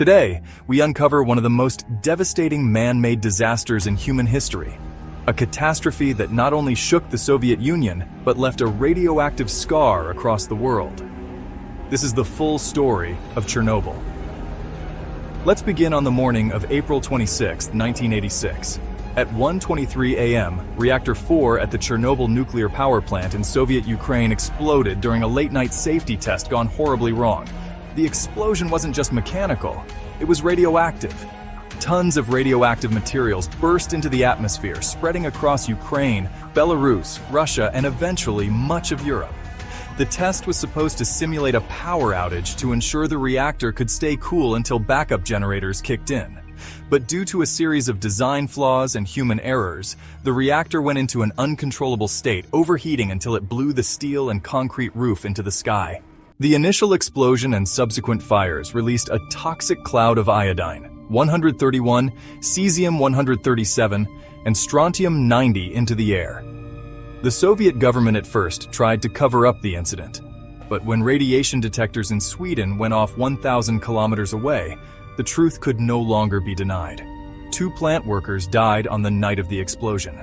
Today, we uncover one of the most devastating man-made disasters in human history. A catastrophe that not only shook the Soviet Union, but left a radioactive scar across the world. This is the full story of Chernobyl. Let's begin on the morning of April 26, 1986. At 1:23 a.m., Reactor 4 at the Chernobyl nuclear power plant in Soviet Ukraine exploded during a late-night safety test gone horribly wrong. The explosion wasn't just mechanical, it was radioactive. Tons of radioactive materials burst into the atmosphere, spreading across Ukraine, Belarus, Russia, and eventually much of Europe. The test was supposed to simulate a power outage to ensure the reactor could stay cool until backup generators kicked in. But due to a series of design flaws and human errors, the reactor went into an uncontrollable state, overheating until it blew the steel and concrete roof into the sky. The initial explosion and subsequent fires released a toxic cloud of iodine-131, cesium-137, and strontium-90 into the air. The Soviet government at first tried to cover up the incident, but when radiation detectors in Sweden went off 1,000 kilometers away, the truth could no longer be denied. 2 plant workers died on the night of the explosion.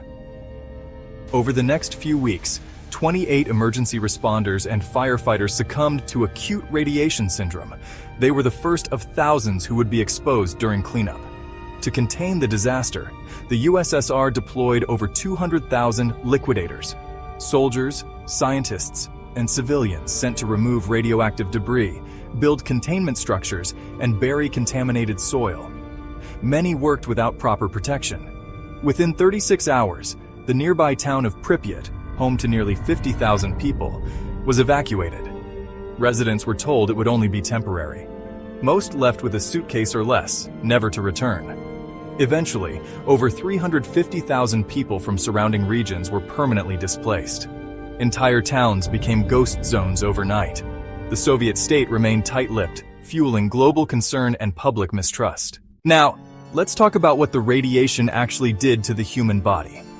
Over the next few weeks, 28 emergency responders and firefighters succumbed to acute radiation syndrome. They were the first of thousands who would be exposed during cleanup. To contain the disaster, the USSR deployed over 200,000 liquidators, soldiers, scientists, and civilians sent to remove radioactive debris, build containment structures, and bury contaminated soil. Many worked without proper protection. Within 36 hours, the nearby town of Pripyat, home to nearly 50,000 people, was evacuated. Residents were told it would only be temporary. Most left with a suitcase or less, never to return. Eventually, over 350,000 people from surrounding regions were permanently displaced. Entire towns became ghost zones overnight. The Soviet state remained tight-lipped, fueling global concern and public mistrust. Now, let's talk about what the radiation actually did to the human body.